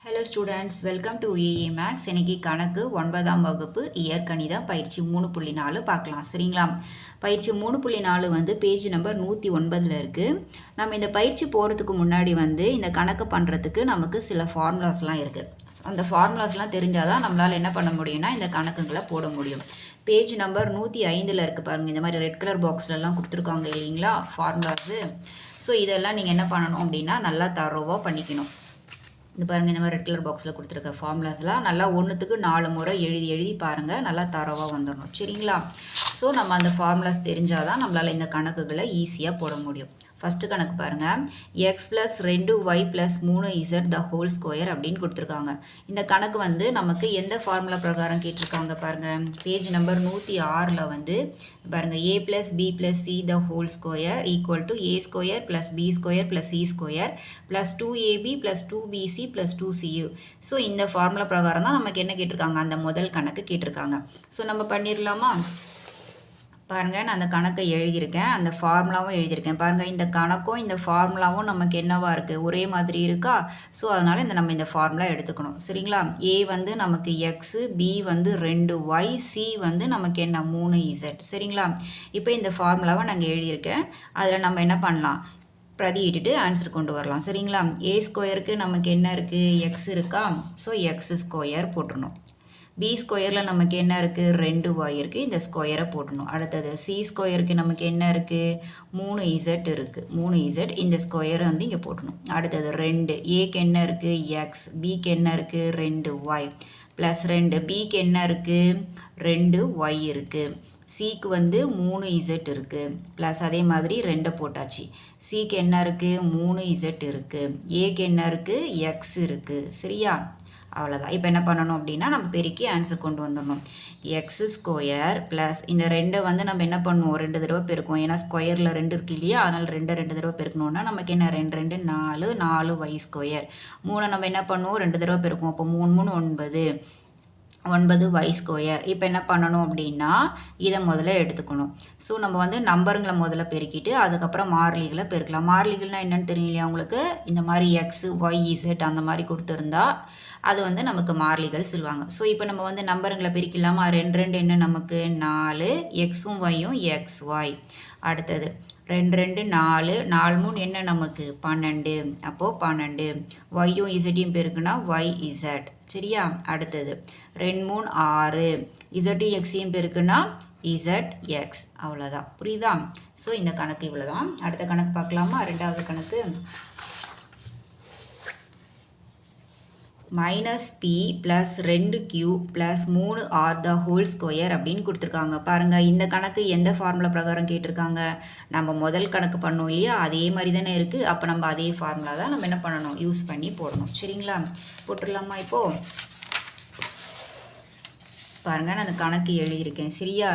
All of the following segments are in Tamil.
Hello students, welcome to EE Max. இன்னைக்கு கணக்கு 9ஆம் வகுப்பு இயற்கணிதம் பயிற்சி 3.4 பார்க்கலாம். சரிங்களா? பயிற்சி 3.4 வந்து பேஜ் நம்பர் 109ல இருக்கு. நம்ம இந்த பயிற்சி போறதுக்கு முன்னாடி வந்து இந்த கணக்கு பண்றதுக்கு நமக்கு சில ஃபார்முலாஸ்லாம் இருக்கு. அந்த ஃபார்முலாஸ்லாம் தெரிஞ்சாதான் நம்மளால என்ன பண்ண முடியும்னா இந்த கணக்குகளை போட முடியும். பேஜ் நம்பர் 105ல இருக்கு பாருங்க. இந்த மாதிரி ரெட் கலர் பாக்ஸ்ல எல்லாம் கொடுத்துருக்காங்க இல்லைங்களா ஃபார்முலாஸ். ஸோ இதெல்லாம் நீங்கள் என்ன பண்ணணும் அப்படின்னா நல்லா தரோவாக பண்ணிக்கணும். இந்த பாருங்கள், இந்த மாதிரி ரெட் கலர் பாக்ஸில் கொடுத்துருக்க ஃபார்முலாஸ்லாம் நல்லா ஒன்றுத்துக்கு 4 முறை எழுதி பாருங்கள், நல்லா தரவாக வந்துடணும். சரிங்களா? ஸோ நம்ம அந்த ஃபார்முலாஸ் தெரிஞ்சால் தான் நம்மளால் இந்த கணக்குகளை ஈஸியாக போட முடியும். ஃபஸ்ட்டு கணக்கு பாருங்கள், X plus 2y plus 3z த ஹோல் ஸ்கொயர் அப்படின்னு கொடுத்துருக்காங்க. இந்த கணக்கு வந்து நமக்கு எந்த ஃபார்முலா பிரகாரம் கேட்டிருக்காங்க பாருங்கள். பேஜ் நம்பர் 106ல் வந்து பாருங்கள், a plus b plus c the whole square equal to a square plus b square plus c square plus 2ab plus 2bc plus 2cu. So இந்த ஃபார்முலா பிரகாரம் தான் நமக்கு என்ன கேட்டிருக்காங்க, அந்த முதல் கணக்கு கேட்டிருக்காங்க. ஸோ நம்ம பண்ணிடலாமா? பாருங்கள், நான் அந்த கணக்கை எழுதியிருக்கேன், அந்த ஃபார்முலாவும் எழுதியிருக்கேன். பாருங்கள், இந்த கணக்கும் இந்த ஃபார்முலாவும் நமக்கு என்னவா இருக்குது, ஒரே மாதிரி இருக்கா? ஸோ அதனால் நம்ம இந்த ஃபார்முலா எடுத்துக்கணும். சரிங்களா? ஏ வந்து நமக்கு எக்ஸு, பி வந்து 2y, சி வந்து நமக்கு என்ன 3z. சரிங்களா? இப்போ இந்த ஃபார்முலாவை நாங்கள் எழுதியிருக்கேன். அதில் நம்ம என்ன பண்ணலாம், பிரதியிட்டு ஆன்சர் கொண்டு வரலாம். சரிங்களா? ஏ ஸ்கொயருக்கு நமக்கு என்ன இருக்குது, எக்ஸ் இருக்கா? ஸோ எக்ஸ் ஸ்கொயர் போட்டுடணும். பி ஸ்கொயரில் நமக்கு என்ன இருக்குது, 2y இருக்குது, இந்த ஸ்கொயரை போட்டணும். அடுத்தது சி ஸ்கொயருக்கு நமக்கு என்ன இருக்குது, 3z இருக்குது, 3z, இந்த ஸ்கொயரை வந்து இங்கே போட்டணும். அடுத்தது 2, ஏக்கு என்ன இருக்குது, எக்ஸ், பிக்கு என்ன இருக்குது, 2y ப்ளஸ் 2, பிக்கு என்ன இருக்குது, 2y இருக்குது, சிக்கு வந்து 3z இருக்குது, ப்ளஸ் அதே மாதிரி 2 போட்டாச்சு. சிக்கு என்ன இருக்குது, 3z இருக்குது, ஏக்கு என்ன இருக்குது, எக்ஸ் இருக்குது. சரியா? அவ்வளோதான். இப்போ என்ன பண்ணணும் அப்படின்னா நம்ம பெருக்கி ஆன்சர் கொண்டு வந்துடணும். எக்ஸ் ஸ்கொயர் ப்ளஸ் இந்த 2 வந்து நம்ம என்ன பண்ணுவோம், 2 தடவை பெருக்குவோம். ஏன்னா ஸ்கொயரில் 2 இருக்கு இல்லையா, அதனால் 2 தடவை பெருக்கணுன்னா நமக்கு என்ன, 2 2 4, 4y ஸ்கொயர். 3 நம்ம என்ன பண்ணுவோம், 2 தடவை பெருக்குவோம். அப்போ 3 3 9 9y ஸ்கொயர். இப்போ என்ன பண்ணணும் அப்படின்னா இதை முதல்ல எடுத்துக்கணும். ஸோ நம்ம வந்து நம்பருங்களை முதல்ல பெருக்கிட்டு அதுக்கப்புறம் மாறிலிகளை பெருக்கலாம். மாறிலிகள்னால் என்னென்னு தெரியலையா உங்களுக்கு, இந்த மாதிரி எக்ஸு ஒய் இசட் அந்த மாதிரி கொடுத்துருந்தா அது வந்து நமக்கு மாறிலிகள் சொல்லுவாங்க. ஸோ இப்போ நம்ம வந்து நம்பருங்களை பிரிக்கலாமா, 2 2 என்ன நமக்கு 4, எக்ஸும் ஒய்யும் எக்ஸ்ஒய். அடுத்தது 2 2 4, 4 3 என்ன நமக்கு 12, அப்போது 12, ஒய்யும் இசட்டையும் பெருக்குன்னா ஒய் இசட். சரியா? அடுத்தது 2 3 6, இசட்டையும் எக்ஸையும் பெருக்குன்னா இசட் எக்ஸ். அவ்வளோதான். புரியுதா? ஸோ இந்த கணக்கு இவ்வளோதான். அடுத்த கணக்கு பார்க்கலாமா? ரெண்டாவது கணக்கு, minus b plus 2q plus 3r the whole square அப்படின்னு கொடுத்துருக்காங்க. பாருங்கள், இந்த கணக்கு எந்த ஃபார்முலா பிரகாரம் கேட்டிருக்காங்க, நம்ம முதல் கணக்கு பண்ணோம் இல்லையா, அதே மாதிரி தானே இருக்குது. அப்போ நம்ம அதே ஃபார்முலா தான் நம்ம என்ன பண்ணணும், யூஸ் பண்ணி போடணும். சரிங்களா? போட்டுடலாமா? இப்போது பாருங்கள், நான் அந்த கணக்கு எழுதியிருக்கேன். சரியா?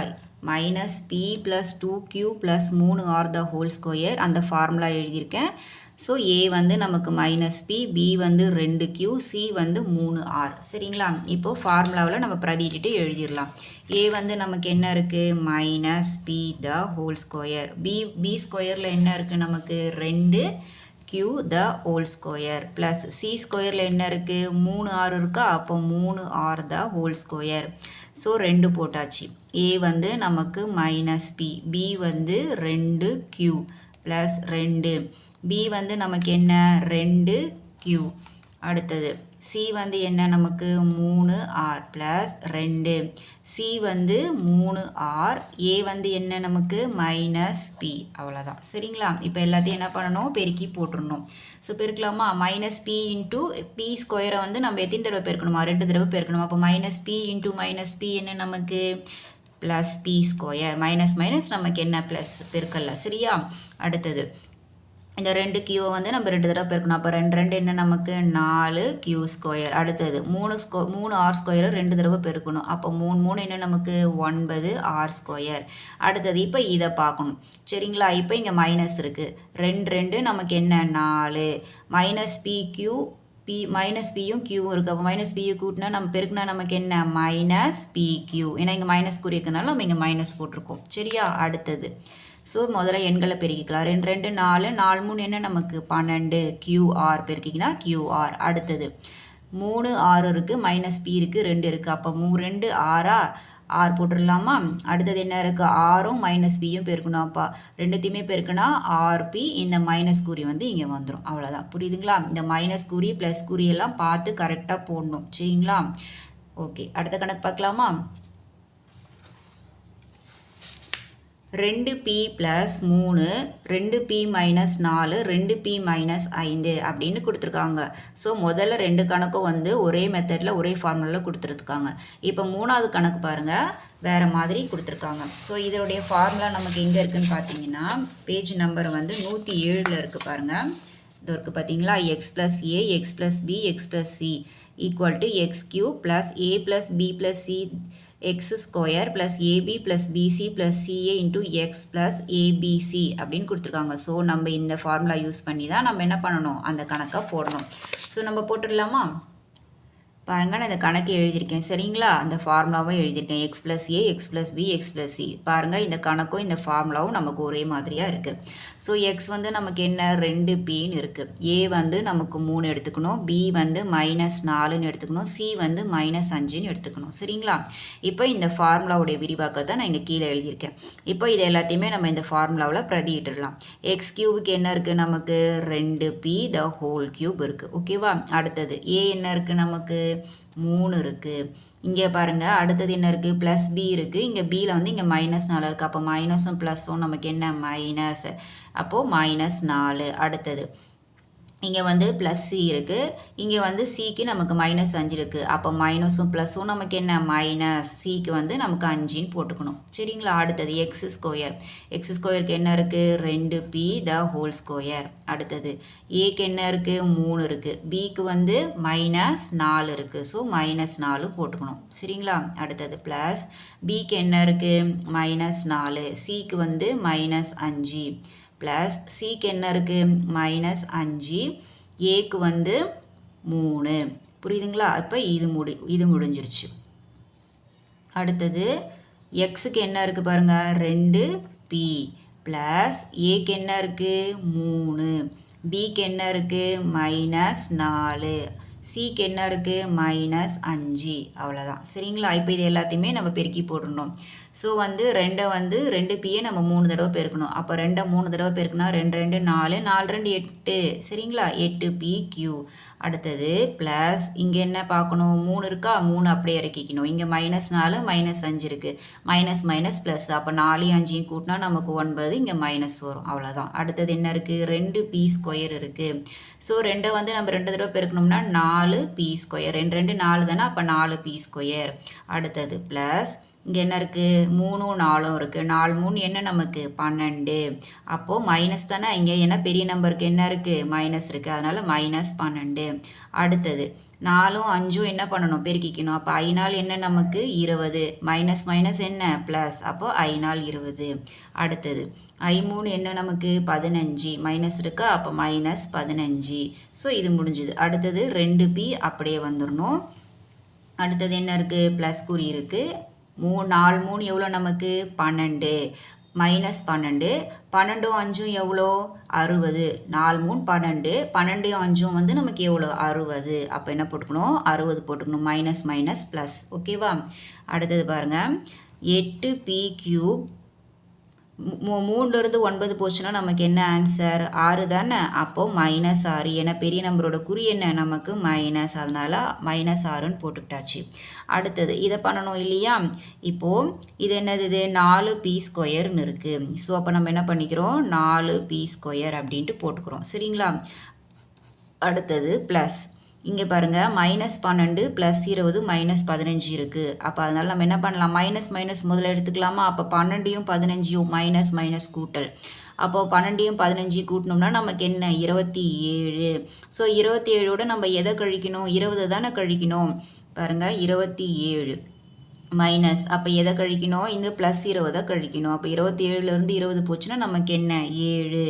Minus b plus 2q plus 3r the whole square, அந்த ஃபார்முலா எழுதியிருக்கேன். ஸோ ஏ வந்து நமக்கு மைனஸ் பி, பி வந்து 2q, சி வந்து 3r. சரிங்களா? இப்போது ஃபார்முலாவில் நம்ம பிரதிட்டு எழுதிடலாம். ஏ வந்து நமக்கு என்ன இருக்குது, minus b the whole square, b ஸ்கொயரில் என்ன இருக்குது நமக்கு 2q the whole square, plus c ஸ்கொயரில் என்ன இருக்குது 3r இருக்கா, அப்போ 3r the whole square. So 2 போட்டாச்சு. ஏ வந்து நமக்கு மைனஸ் பி, பி வந்து 2q ப்ளஸ் 2, பி வந்து நமக்கு என்ன 2q. அடுத்தது சி வந்து என்ன நமக்கு 3r ப்ளஸ் 2, சி வந்து 3r, ஏ வந்து என்ன நமக்கு மைனஸ் பி. அவ்வளோதான். சரிங்களா? இப்போ எல்லாத்தையும் என்ன பண்ணணும், பெருக்கி போட்டுடணும். ஸோ பெருக்கலாமா? மைனஸ் பி இன்ட்டு பி ஸ்கொயரை வந்து நம்ம எத்தனை தடவை பெருக்கணுமா, 2 தடவை பெருக்கணும். அப்போ minus b into minus b என்ன நமக்கு plus b square. Minus minus நமக்கு என்ன ப்ளஸ், பெருக்கல்ல. சரியா? அடுத்தது இந்த 2q வந்து நம்ம 2 தடவை பெருக்கணும். அப்போ 2 2 என்ன நமக்கு 4q ஸ்கொயர். அடுத்தது 3r ஸ்கொயரை 2 தடவை பெருக்கணும். அப்போ 3 3 என்ன நமக்கு 9r ஸ்கொயர். அடுத்தது இப்போ இதை பார்க்கணும். சரிங்களா? இப்போ இங்கே மைனஸ் இருக்குது. 2 2 நமக்கு என்ன 4, மைனஸ் பிக்யூ, மைனஸ் பியும் கியூவும் இருக்குது. அப்போ மைனஸ் பியூ கூட்டினா நம்ம பெருக்குனா நமக்கு என்ன மைனஸ் பிக்யூ. ஏன்னா இங்கே மைனஸ் குறிக்கிறதுனால நம்ம இங்கே மைனஸ் போட்டிருக்கோம். சரியா? அடுத்தது ஸோ முதல்ல எண்களை பெருக்கிக்கலாம். 2 2 4, 4 3 என்ன நமக்கு 12, QR பெருக்கிங்கன்னா QR. அடுத்தது 3 6 இருக்குது, மைனஸ் பி இருக்குது, 2 இருக்குது. அப்போ 2 6 6 போட்டுடலாமா? அடுத்தது என்ன இருக்குது? 6ம் மைனஸ் பியும் பெருக்கணும். அப்போ ரெண்டுத்தையுமே பெருக்குனா ஆர்பி, இந்த மைனஸ் குறி வந்து இங்கே வந்துடும். அவ்வளோதான். புரியுதுங்களா? இந்த மைனஸ் குறி ப்ளஸ் குறி எல்லாம் பார்த்து கரெக்டாக போடணும். சரிங்களா? ஓகே, அடுத்த கணக்கு பார்க்கலாமா? 2p + 3 2p - 4 2p - 5 அப்படின்னு கொடுத்துருக்காங்க. ஸோ முதல்ல 2 கணக்கும் வந்து ஒரே மெத்தடில் ஒரே ஃபார்முலாவில் கொடுத்துருக்காங்க. இப்போ 3வது கணக்கு பாருங்கள், வேறு மாதிரி கொடுத்துருக்காங்க. ஸோ இதனுடைய ஃபார்முலா நமக்கு எங்கே இருக்குதுன்னு பார்த்தீங்கன்னா பேஜ் நம்பர் வந்து 107 இருக்குது பாருங்கள். இது இருக்குது பார்த்தீங்களா? x + a x + b x + c = x³ + a + b + c x² + ab + bc + ca into x + abc அப்படின்னு கொடுத்துருக்காங்க. ஸோ நம்ம இந்த ஃபார்முலா யூஸ் பண்ணி தான் நம்ம என்ன பண்ணணும்? அந்த கணக்கை போடணும். ஸோ நம்ம போட்டுடலாமா? பாருங்கள், நான் இந்த கணக்கு எழுதியிருக்கேன். சரிங்களா? அந்த ஃபார்முலாவும் எழுதியிருக்கேன். x + a x + b x + c. பாருங்கள், இந்த கணக்கும் இந்த ஃபார்முலாவும் நமக்கு ஒரே மாதிரியாக இருக்குது. ஸோ எக்ஸ் வந்து நமக்கு என்ன? 2pன்னு இருக்குது. a வந்து நமக்கு 3 எடுத்துக்கணும், b வந்து -4ன்னு எடுத்துக்கணும், c வந்து -5ன்னு எடுத்துக்கணும். சரிங்களா? இப்போ இந்த ஃபார்முலாவுடைய விரிவாக்கத்தை நான் இங்கே கீழே எழுதியிருக்கேன். இப்போ இது எல்லாத்தையுமே நம்ம இந்த ஃபார்முலாவில் பிரதியிட்டுடலாம். x³ என்ன இருக்குது? நமக்கு 2p³ இருக்குது. ஓகேவா? அடுத்தது a என்ன இருக்குது? நமக்கு 3 இருக்குது. இங்கே பாருங்கள், அடுத்தது என்ன இருக்குது? +b இருக்குது. இங்கே bயில் வந்து இங்கே -4 இருக்குது. அப்போ மைனஸும் ப்ளஸும் நமக்கு என்ன? மைனஸ். அப்போது -4. அடுத்தது இங்கே வந்து +c இருக்குது. இங்கே வந்து சிக்கு நமக்கு -5 இருக்குது. அப்போ மைனஸும் ப்ளஸும் நமக்கு என்ன? மைனஸ். சிக்கு வந்து நமக்கு 5ன்னு போட்டுக்கணும். சரிங்களா? அடுத்தது x². x²க்கு என்ன இருக்குது? 2p². அடுத்தது ஏக்கு என்ன இருக்குது? 3 இருக்குது. பிக்கு வந்து -4 இருக்குது. ஸோ -4 போட்டுக்கணும். சரிங்களா? அடுத்தது ப்ளஸ் பிக்கு என்ன இருக்குது? -4. சிக்கு வந்து -5 ப்ளஸ் சிக்கு என்ன இருக்குது? -5. ஏக்கு வந்து 3. புரியுதுங்களா? இப்போ இது முடிஞ்சிருச்சு. அடுத்தது எக்ஸுக்கு என்ன இருக்குது பாருங்கள்? 2p ப்ளஸ் ஏக்கு என்ன இருக்குது? 3. பிக்கு என்ன இருக்குது? -4. சிக்கு என்ன இருக்குது? -5. அவ்வளோதான். சரிங்களா? இப்போ இது எல்லாத்தையுமே நம்ம பெருக்கி போடணும். ஸோ வந்து 2pயை நம்ம 3 தடவை பெருக்கணும். அப்போ 2 3 தடவை பெருக்குனா 2 2 4 4 2 8. சரிங்களா? 8pq. அடுத்தது ப்ளஸ் இங்கே என்ன பார்க்கணும்? 3 இருக்கா? 3 அப்படியே இறக்கிக்கணும். இங்கே -4 -5 இருக்குது. Minus plus. அப்போ 4 5 கூட்டினா நமக்கு 9. இங்கே மைனஸ் வரும். அவ்வளோதான். அடுத்தது என்ன இருக்குது? 2p² இருக்குது. ஸோ 2 வந்து நம்ம 2 தடவை பெருக்கணும்னா 4p². 2 2 4 தானே? அப்போ 4p². அடுத்தது ப்ளஸ் இங்கே என்ன இருக்குது? 3 4 இருக்குது. 4 3 என்ன நமக்கு? 12. அப்போது மைனஸ் தானே? இங்கே என்ன பெரிய நம்பருக்கு என்ன இருக்குது? மைனஸ் இருக்குது. அதனால் -12. அடுத்தது 4 5 என்ன பண்ணணும்? பெருக்கிக்கணும். அப்போ 5 என்ன நமக்கு? 20. மைனஸ் என்ன? ப்ளஸ். அப்போது 5 20. அடுத்தது 3 என்ன நமக்கு? 15. மைனஸ் இருக்கா? அப்போ -15. ஸோ இது முடிஞ்சுது. அடுத்தது 2p அப்படியே வந்துடணும். அடுத்தது என்ன இருக்குது? ப்ளஸ் குறி இருக்குது. 4 3 எவ்வளோ நமக்கு? 12. -12. 12 5 எவ்வளோ? 60. 4 3 12. 12 5 வந்து நமக்கு எவ்வளோ? 60. அப்போ என்ன போட்டுக்கணும்? 60 போட்டுக்கணும். Minus plus. ஓகேவா? அடுத்தது பாருங்கள், 8p³ 3லேருந்து 9 போச்சுன்னா நமக்கு என்ன ஆன்சர்? 6 தானே? அப்போது -6. ஏன்னா பெரிய நம்பரோட குறி என்ன? நமக்கு மைனஸ். அதனால் -6ன்னு போட்டுக்கிட்டாச்சு. அடுத்தது இதை பண்ணணும் இல்லையா? இப்போது இது என்னது? இது 4p²ன்னு இருக்குது. ஸோ அப்போ நம்ம என்ன பண்ணிக்கிறோம்? 4p² அப்படின்ட்டு போட்டுக்கிறோம். சரிங்களா? அடுத்தது ப்ளஸ் இங்கே பாருங்கள், -12 + 20 -15 இருக்குது. அப்போ அதனால் நம்ம என்ன பண்ணலாம்? மைனஸ் முதல்ல எடுத்துக்கலாமா? அப்போ 12யும் 15யும் மைனஸ் கூட்டல். அப்போது 12யும் 15 கூட்டினோம்னா நமக்கு என்ன? 27. ஸோ 27ஓட நம்ம எதை கழிக்கணும்? 20 தானே கழிக்கணும். பாருங்கள், 27 மைனஸ். அப்போ எதை கழிக்கணும்? இந்த +20 கழிக்கணும். அப்போ 27லேருந்து 20 போச்சுன்னா நமக்கு என்ன? 7.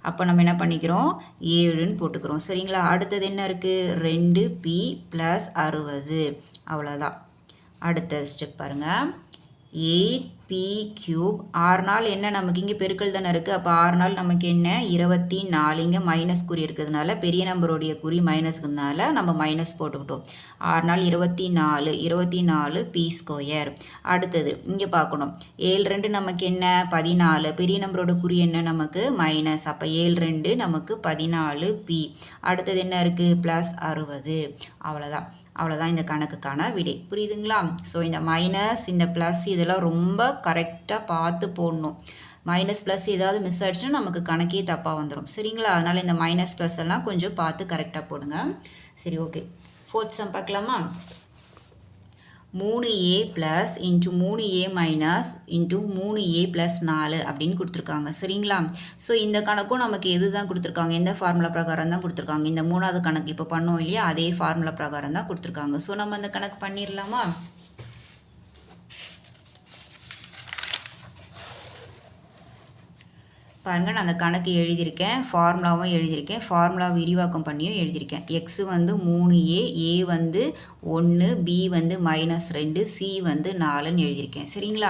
அப்போ நம்ம என்ன பண்ணிக்கிறோம்? 7ன்னு போட்டுக்கிறோம். சரிங்களா? அடுத்தது என்ன இருக்குது? 2p + 60. அவ்வளோதான். அடுத்த ஸ்டெப் பாருங்கள், 8p பி கியூப் 6 நாள் என்ன நமக்கு இங்கே பெருக்கல் தானே இருக்குது. அப்போ 6 நாள் நமக்கு என்ன 24. இங்கே மைனஸ் குறி இருக்கிறதுனால பெரிய நம்பருடைய குறி மைனஸ்க்குனால நம்ம மைனஸ் போட்டுக்கிட்டோம். 6 நாள் 24 24 பி ஸ்கொயர். அடுத்தது இங்கே பார்க்கணும் 7 2 நமக்கு என்ன 14. பெரிய நம்பரோட குறி என்ன நமக்கு மைனஸ். அப்போ 7 2 நமக்கு 14 பி. அடுத்தது என்ன இருக்குது ப்ளஸ் 60. அவ்வளோதான் இந்த கணக்குக்கான விடை. புரியுதுங்களா? ஸோ இந்த மைனஸ் இந்த ப்ளஸ் இதெல்லாம் ரொம்ப கரெக்டாக பார்த்து போடணும். மைனஸ் ப்ளஸ் ஏதாவது மிஸ் ஆகிடுச்சுன்னா நமக்கு கணக்கே தப்பாக வந்துடும். சரிங்களா? அதனால் இந்த மைனஸ் ப்ளஸ் எல்லாம் கொஞ்சம் பார்த்து கரெக்டாக போடுங்க. சரி, ஓகே. 4th சம் பார்க்கலாமா? 3a plus into 3a minus into 3a plus 4 அப்படின்னு கொடுத்துருக்காங்க. சரிங்களா? ஸோ இந்த கணக்கும் நமக்கு எது தான் கொடுத்துருக்காங்க, எந்த ஃபார்முலா பிரகாரம் தான் கொடுத்துருக்காங்க. இந்த 3வது கணக்கு இப்போ பண்ணோம் இல்லையா, அதே ஃபார்முலா பிரகாரம் தான் கொடுத்துருக்காங்க. ஸோ நம்ம அந்த கணக்கு பண்ணிடலாமா? பாருங்கள், நான் அந்த கணக்கு எழுதியிருக்கேன், ஃபார்முலாவும் எழுதியிருக்கேன், ஃபார்முலா விரிவாக்கம் பண்ணியும் எழுதியிருக்கேன். எக்ஸ் வந்து 3a, ஏ வந்து 1, பி வந்து -2, சி வந்து 4ன்னு எழுதியிருக்கேன். சரிங்களா?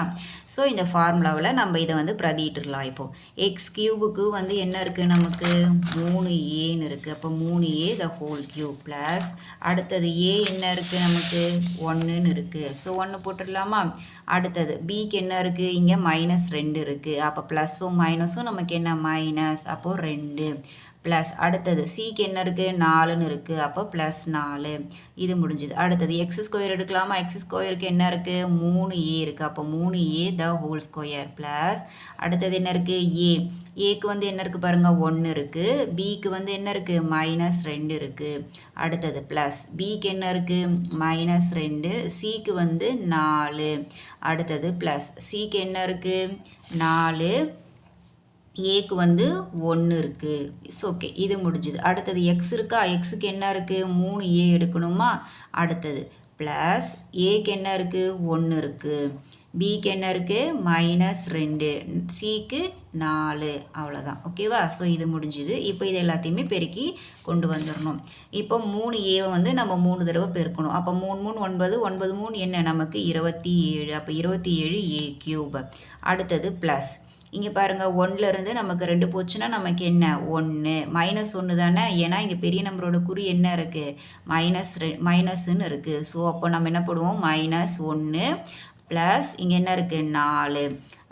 ஸோ இந்த ஃபார்முலாவில் நம்ம இதை வந்து பிரதியிட்டுலாம். இப்போது எக்ஸ் கியூபுக்கு வந்து என்ன இருக்குது நமக்கு 3ஏன்னு இருக்குது. அப்போ 3a the whole cube plus அடுத்தது ஏ என்ன இருக்குது நமக்கு 1ன்னு இருக்குது. ஸோ 1 போட்டுடலாமா? அடுத்தது பிக்கு என்ன இருக்குது இங்கே -2 இருக்குது. அப்போ ப்ளஸ்ஸும் மைனஸும் நமக்கு என்ன மைனஸ். அப்போது 2 ப்ளஸ் அடுத்தது சிக்கு என்ன இருக்குது 4ன்னு இருக்குது. அப்போ ப்ளஸ் 4. இது முடிஞ்சுது. அடுத்தது எக்ஸ் ஸ்கொயர் எடுக்கலாமா? எக்ஸ் ஸ்கொயருக்கு என்ன இருக்குது 3a இருக்குது. அப்போ 3a த ஹோல் ஸ்கொயர் ப்ளஸ் அடுத்தது என்ன இருக்குது ஏக்கு வந்து என்ன இருக்குது பாருங்கள் 1 இருக்குது. பிக்கு வந்து என்ன இருக்குது -2 இருக்குது. அடுத்தது ப்ளஸ் பிக்கு என்ன இருக்குது -2, சிக்கு வந்து 4. அடுத்தது ப்ளஸ் சிக்கு என்ன இருக்குது 4, ஏக்கு வந்து 1 இருக்குது. இட்ஸ் ஓகே, இது முடிஞ்சுது. அடுத்தது எக்ஸ் இருக்கா, எக்ஸுக்கு என்ன இருக்குது 3a எடுக்கணுமா? அடுத்தது ப்ளஸ் ஏக்கு என்ன இருக்குது 1 இருக்குது. பிக்கு என்ன இருக்குது -2, சிக்கு 4. அவ்வளோதான். ஓகேவா? ஸோ இது முடிஞ்சுது. இப்போ இது எல்லாத்தையுமே பெருக்கி கொண்டு வந்துடணும். இப்போ 3a வந்து நம்ம 3 தடவை பெருக்கணும். அப்போ 3 3 9, 9 3 என்ன நமக்கு 27. அப்போ 27a கியூப். அடுத்தது ப்ளஸ் இங்கே பாருங்கள் 1லேருந்து நமக்கு 2 போச்சுன்னா நமக்கு என்ன 1 -1 தானே. ஏன்னா இங்கே பெரிய நம்பரோட குறி என்ன இருக்குது மைனஸ்ன்னு இருக்குது. ஸோ அப்போ நம்ம என்ன போடுவோம் -1 ப்ளஸ் இங்கே என்ன இருக்குது 4.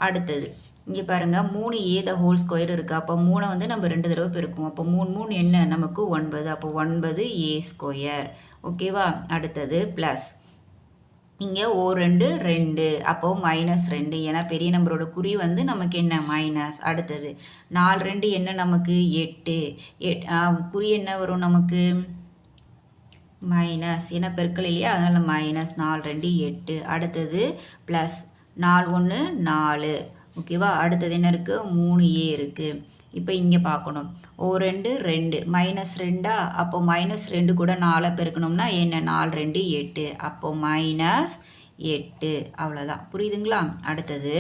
அடுத்தது இங்கே பாருங்கள் 3a த ஹோல் ஸ்கொயர் இருக்குது. அப்போ 3 வந்து நம்ம 2 தடவை பெருக்குவோம். அப்போ 3 3 என்ன நமக்கு 9. அப்போ 9a ஸ்கொயர். ஓகேவா? அடுத்தது ப்ளஸ் இங்கே 2 2. அப்போது -2. ஏன்னா பெரிய நம்பரோட குறி வந்து நமக்கு என்ன மைனஸ். அடுத்தது 4 2 என்ன நமக்கு 8. குறி என்ன வரும் நமக்கு மைனஸ். ஏன்னா பெருக்கல் இல்லையா, அதனால் -4 4 2 8. அடுத்தது ப்ளஸ் 4 1 4. ஓகேவா? அடுத்தது என்ன இருக்குது 3a இருக்குது. இப்போ இங்கே பார்க்கணும் 2 2 -2. அப்போ -2 கூட 4 பெருக்கணும்னா என்ன 4 2 8. அப்போது -8. அவ்வளோதான். புரியுதுங்களா? அடுத்தது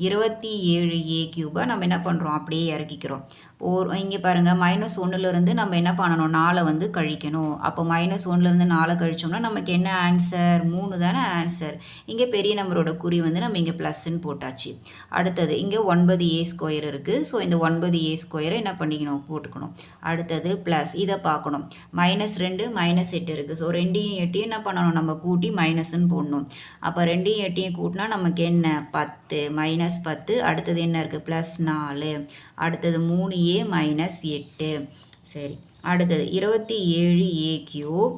27a கியூபை நம்ம என்ன பண்ணுறோம் அப்படியே இறக்கிக்கிறோம். இங்கே பாருங்கள் -1லேருந்து நம்ம என்ன பண்ணணும் 4 வந்து கழிக்கணும். அப்போ -1லேருந்து 4 கழிச்சோம்னா நமக்கு என்ன ஆன்சர் 3 தானே ஆன்சர். இங்கே பெரிய நம்பரோட குறி வந்து நம்ம இங்கே ப்ளஸ்ன்னு போட்டாச்சு. அடுத்தது இங்கே 9a ஸ்கொயர் இருக்குது. ஸோ இந்த 9a ஸ்கொயரை என்ன பண்ணிக்கணும் போட்டுக்கணும். அடுத்தது ப்ளஸ் இதை பார்க்கணும் -2 -8 இருக்குது. ஸோ 2யும் 8யும் என்ன பண்ணணும் நம்ம கூட்டி மைனஸ்ன்னு போடணும். அப்போ 2யும் 8யும் கூட்டினா நமக்கு என்ன 10 -10. அடுத்தது என்ன இருக்குது +4. அடுத்தது 3a -8. சரி, அடுத்தது 27a கியூப்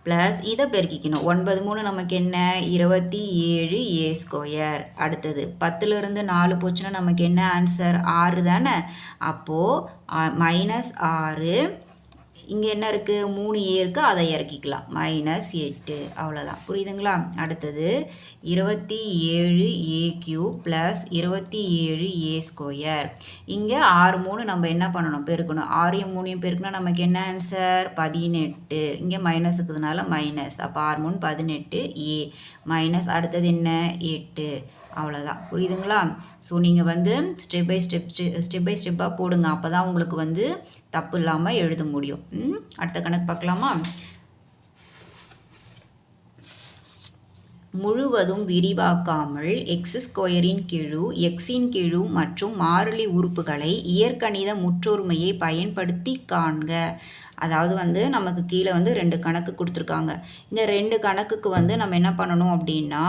ப்ளஸ் இதை பெருக்கிக்கணும். 9 3 நமக்கு என்ன 27a ஸ்கொயர். அடுத்தது 10லேருந்து 4 போச்சுன்னா நமக்கு என்ன ஆன்சர் 6 தானே. அப்போது -6. இங்கே என்ன இருக்குது 3a இருக்குது, அதை இறக்கிக்கலாம் -8. அவ்வளோதான். புரியுதுங்களா? அடுத்தது 27a cube plus 27a square. இங்கே 6 3 நம்ம என்ன பண்ணணும் பெருக்கணும். 6யும் 3யும் பெருக்கணும் நமக்கு என்ன ஆன்சர் 18. இங்கே மைனஸ் இருக்கிறதுனால மைனஸ். அப்போ 6 3 18a மைனஸ் அடுத்தது என்ன 8. அவ்வளோதான். புரியுதுங்களா? ஸோ நீங்கள் வந்து ஸ்டெப் பை ஸ்டெப்பாக போடுங்க. அப்போ தான் உங்களுக்கு வந்து தப்பு இல்லாமல் எழுத முடியும். அடுத்த கணக்கு பார்க்கலாமா? முழுவதும் விரிவாக்காமல் எக்ஸ் ஸ்கொயரின் கெழு எக்ஸின் கெழு மற்றும் மாறிலி உறுப்புகளை இயற்கணித முற்றொருமையை பயன்படுத்தி காண்க. அதாவது வந்து நமக்கு கீழே வந்து 2 கணக்கு கொடுத்துருக்காங்க. இந்த 2 கணக்குக்கு வந்து நம்ம என்ன பண்ணணும் அப்படின்னா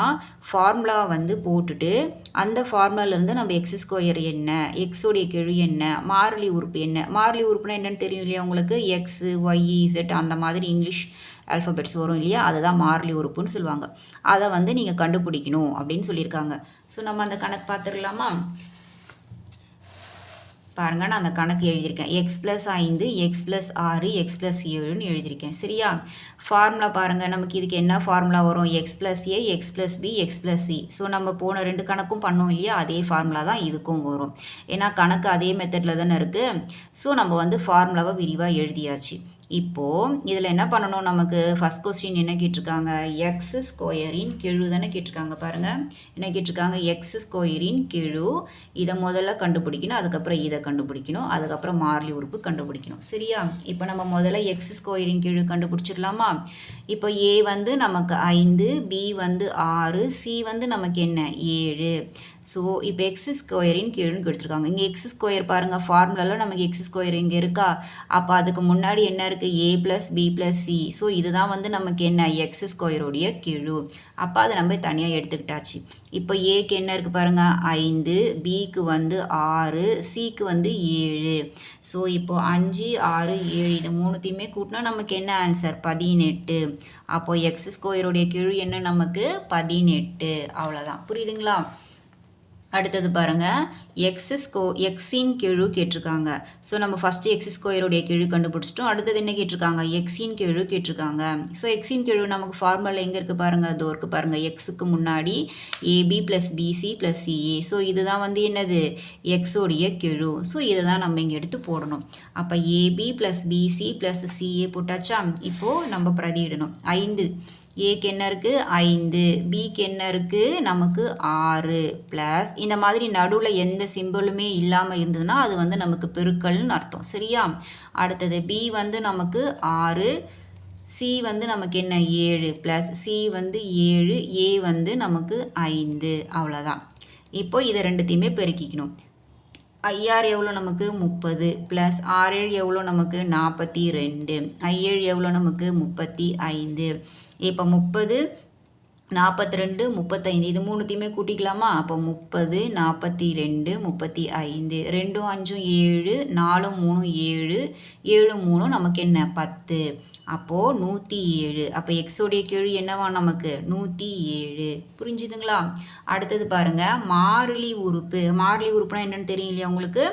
ஃபார்முலா வந்து போட்டுட்டு அந்த ஃபார்முலாலேருந்து நம்ம எக்ஸ் ஸ்கொயர் என்ன, எக்ஸோடைய கெழு என்ன, மாறிலி உறுப்பு என்ன, மாறிலி உறுப்புனா என்னென்னு தெரியும் இல்லையா உங்களுக்கு, எக்ஸு ஒய் இசட் அந்த மாதிரி இங்கிலீஷ் ஆல்ஃபபெட்ஸ் வரும் இல்லையா, அதுதான் மாறிலி உறுப்புன்னு சொல்லுவாங்க. அதை வந்து நீங்கள் கண்டுபிடிக்கணும் அப்படின்னு சொல்லியிருக்காங்க. ஸோ நம்ம அந்த கணக்கு பார்த்துடலாமா? பாருங்கள், நான் அந்த கணக்கு எழுதியிருக்கேன். X plus 5 x plus 6 x plus 7ன்னு எழுதியிருக்கேன். சரியா? ஃபார்முலா பாருங்கள், நமக்கு இதுக்கு என்ன ஃபார்முலா வரும், x plus a x plus b x plus c. So நம்ம போன 2 கணக்கும் பண்ணோம் இல்லையா, அதே ஃபார்முலா தான் இதுக்கும் வரும். ஏன்னா கணக்கு அதே மெத்தடில் தானே இருக்குது. ஸோ நம்ம வந்து ஃபார்முலாவை விரிவாக எழுதியாச்சு. இப்போது இதில் என்ன பண்ணணும், நமக்கு ஃபஸ்ட் கொஸ்டின் என்ன கேட்டிருக்காங்க, எக்ஸ் ஸ்கொயரின் கெழு தானே கேட்டிருக்காங்க. பாருங்கள் என்ன கேட்டிருக்காங்க, எக்ஸ் ஸ்கொயரின் கெழு. இதை முதல்ல கண்டுபிடிக்கணும், அதுக்கப்புறம் இதை கண்டுபிடிக்கணும், அதுக்கப்புறம் மாறிலி உறுப்பு கண்டுபிடிக்கணும். சரியா? இப்போ நம்ம முதல்ல எக்ஸ் ஸ்கொயரின் கெழு கண்டுபிடிச்சிடலாமா? இப்போ ஏ வந்து நமக்கு 5, பி வந்து 6, சி வந்து நமக்கு என்ன 7. ஸோ இப்போ எக்ஸ் ஸ்கொயரின் கீழுன்னு கொடுத்துருக்காங்க. இங்கே எக்ஸ் ஸ்கொயர் பாருங்கள், ஃபார்முலாவில் நமக்கு எக்ஸ் ஸ்கொயர் இங்கே இருக்கா. அப்போ அதுக்கு முன்னாடி என்ன இருக்குது, a plus b plus c. So இதுதான் வந்து நமக்கு என்ன எக்ஸ் ஸ்கொயருடைய கீழு. அப்போ அதை நம்ம தனியாக எடுத்துக்கிட்டாச்சு. இப்போ ஏக்கு என்ன இருக்குது பாருங்கள் 5, பிக்கு வந்து 6, சிக்கு வந்து 7. ஸோ இப்போது 5 6 7 இது மூணுத்தையுமே கூட்டினா நமக்கு என்ன ஆன்சர் 18. அப்போது எக்ஸ் ஸ்கொயருடைய கீழு என்ன நமக்கு 18. அவ்வளோதான். புரியுதுங்களா? அடுத்தது பாருங்கள், எக்ஸின் கெழு கேட்டிருக்காங்க. ஸோ நம்ம ஃபஸ்ட்டு எக்ஸ் ஸ்கொயருடைய கெழு கண்டுபிடிச்சிட்டோம். அடுத்தது என்ன கேட்டிருக்காங்க, எக்ஸின் கெழு கேட்டிருக்காங்க. ஸோ எக்ஸின் கெழு நமக்கு ஃபார்முலா எங்கே இருக்குது பாருங்கள், அதோ இருக்குது பாருங்கள். எக்ஸுக்கு முன்னாடி ab plus bc plus ca. So இதுதான் வந்து என்னது எக்ஸோடைய கெழு. ஸோ இதை தான் நம்ம இங்கே எடுத்து போடணும். அப்போ ab plus bc plus ca போட்டாச்சா? இப்போது நம்ம பிரதியிடணும். 5 ஏக்கு என்ன இருக்குது 5, பிக்கு என்ன இருக்குது நமக்கு 6 ப்ளஸ் இந்த மாதிரி நடுவில் எந்த சிம்பிளுமே இல்லாமல் இருந்ததுன்னா அது வந்து நமக்கு பெருக்கல்னு அர்த்தம். சரியா? அடுத்தது பி வந்து நமக்கு 6, சி வந்து நமக்கு என்ன 7 ப்ளஸ் சி வந்து 7, ஏ வந்து நமக்கு 5. அவ்வளோதான். இப்போ இதை ரெண்டுத்தையுமே பெருக்கிக்கணும். 5 எவ்வளோ நமக்கு 30 ப்ளஸ் 6 எவ்வளோ நமக்கு 42, 7 எவ்வளோ நமக்கு 35. இப்போ 30 42 35 இது மூணுத்தையுமே கூட்டிக்கலாமா? அப்போ 30 42 35 2 5 7 4 3 7 7 3 நமக்கு என்ன 10. அப்போது 107. அப்போ எக்ஸோடைய கெழு என்னவா நமக்கு 107. புரிஞ்சுதுங்களா? அடுத்தது பாருங்கள், மாறிலி உறுப்பு. மாறிலி உறுப்புனா என்னென்னு தெரியும் இல்லையா உங்களுக்கு,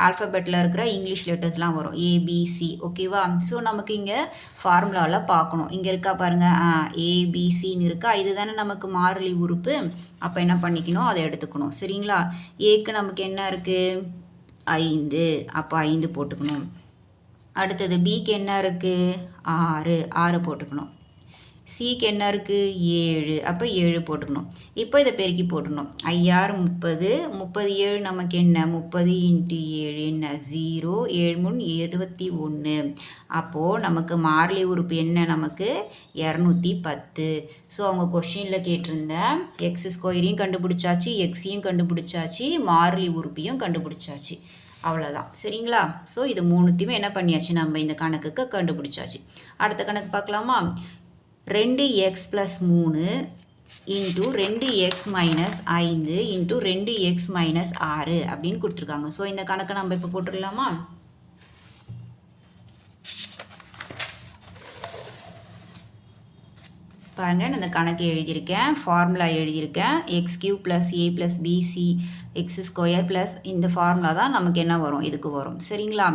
ஆல்ஃபபெட்டில் இருக்கிற இங்கிலீஷ் லெட்டர்ஸ்லாம் வரும் ஏபிசி. ஓகேவா? ஸோ நமக்கு இங்கே ஃபார்முலாவில் பார்க்கணும். இங்கே இருக்கா பாருங்கள், ஏபிசின்னு இருக்கா, இதுதானே நமக்கு மாறிலி உறுப்பு. அப்போ என்ன பண்ணிக்கணும், அதை எடுத்துக்கணும். சரிங்களா? ஏக்கு நமக்கு என்ன இருக்குது 5, அப்போ 5 போட்டுக்கணும். அடுத்தது பிக்கு என்ன இருக்குது 6 போட்டுக்கணும். சிக்கு என்ன இருக்குது 7, அப்போ 7 போட்டுக்கணும். இப்போ இதை பெருக்கி போட்டுக்கணும். 5 30, 37 நமக்கு என்ன 30 × 7 என்ன 0, 7 21. அப்போது நமக்கு மாறிலி உறுப்பு என்ன நமக்கு 210. ஸோ அவங்க கொஷினில் கேட்டிருந்த எக்ஸ் ஸ்கொயரையும் கண்டுபிடிச்சாச்சு, எக்ஸையும் கண்டுபிடிச்சாச்சு, மாறிலி உறுப்பையும் கண்டுபிடிச்சாச்சு. அவ்வளோதான். சரிங்களா? ஸோ இது மூணுத்தையுமே என்ன பண்ணியாச்சு, நம்ம இந்த கணக்குக்கு கண்டுபிடிச்சாச்சு. அடுத்த கணக்கு பார்க்கலாமா? 2x + 3 into 2x - 5 into 2x - 6 அப்படின்னு கொடுத்துருக்காங்க. ஸோ இந்த கணக்கை நம்ம இப்போ போட்டுடலாமா? பாருங்கள், நான் இந்த கணக்கு எழுதியிருக்கேன், ஃபார்முலா எழுதியிருக்கேன். x³ + a + bc x² plus இந்த ஃபார்முலா தான் நமக்கு என்ன வரும், இதுக்கு வரும். சரிங்களா?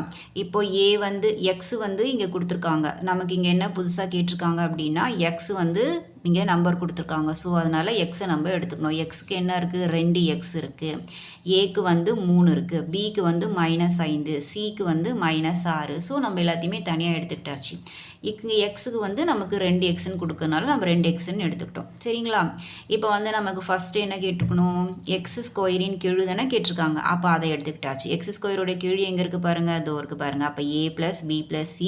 இப்போ ஏ வந்து எக்ஸ் வந்து இங்கே கொடுத்துருக்காங்க. நமக்கு இங்கே என்ன புதுசாக கேட்டிருக்காங்க அப்படின்னா எக்ஸ் வந்து இங்கே நம்பர் கொடுத்துருக்காங்க. ஸோ அதனால் எக்ஸை நம்ம எடுத்துக்கணும். எக்ஸுக்கு என்ன இருக்குது 2x இருக்குது, ஏக்கு வந்து 3 இருக்குது, பிக்கு வந்து -5, சிக்கு வந்து -6. ஸோ நம்ம எல்லாத்தையுமே தனியாக எடுத்துக்கிட்டாச்சு. இங்கே எக்ஸுக்கு வந்து நமக்கு 2x கொடுக்கறனால நம்ம 2xன்னு எடுத்துக்கிட்டோம். சரிங்களா? இப்போ வந்து நமக்கு ஃபஸ்ட்டு என்ன கேட்டுக்கணும், எக்ஸ் ஸ்கொயரின் கீழ் தானே கேட்டிருக்காங்க. அப்போ அதை எடுத்துக்கிட்டாச்சு. எக்ஸ் ஸ்கொயரோட கீழ் எங்கே இருக்குது பாருங்கள், அதோ இருக்குது பாருங்கள். அப்போ a + b + c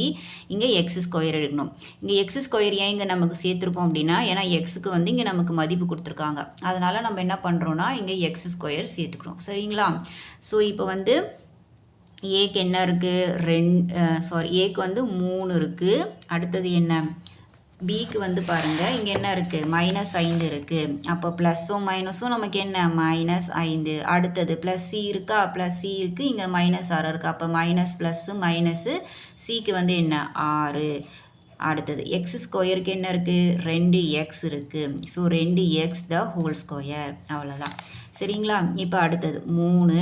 இங்கே எக்ஸ் ஸ்கொயர் எடுக்கணும். இங்கே எக்ஸ் ஸ்கொயர் ஏன் இங்கே நமக்கு சேர்த்துருக்கோம் அப்படின்னா, ஏன்னா எக்ஸுக்கு வந்து இங்கே நமக்கு மதிப்பு கொடுத்துருக்காங்க. அதனால் நம்ம என்ன பண்ணுறோன்னா இங்கே எக்ஸ் ஸ்கொயர் சேர்த்துக்கிறோம். சரிங்களா? ஸோ இப்போ வந்து ஏக்கு என்ன இருக்குது, ஏக்கு வந்து 3 இருக்குது. அடுத்தது என்ன, பிக்கு வந்து பாருங்கள் இங்கே என்ன இருக்குது, -5 இருக்குது. அப்போ ப்ளஸ்ஸும் மைனஸும் நமக்கு என்ன, -5. அடுத்தது ப்ளஸ் சி இருக்கா, ப்ளஸ் சி இருக்குது, இங்கே -6 இருக்குது. அப்போ மைனஸ் ப்ளஸ்ஸு மைனஸு, சிக்கு வந்து என்ன 6. அடுத்தது எக்ஸ் ஸ்கொயருக்கு என்ன இருக்குது, 2x இருக்குது. ஸோ 2x த ஹோல் ஸ்கொயர். அவ்வளோதான். சரிங்களா? இப்போ அடுத்தது 3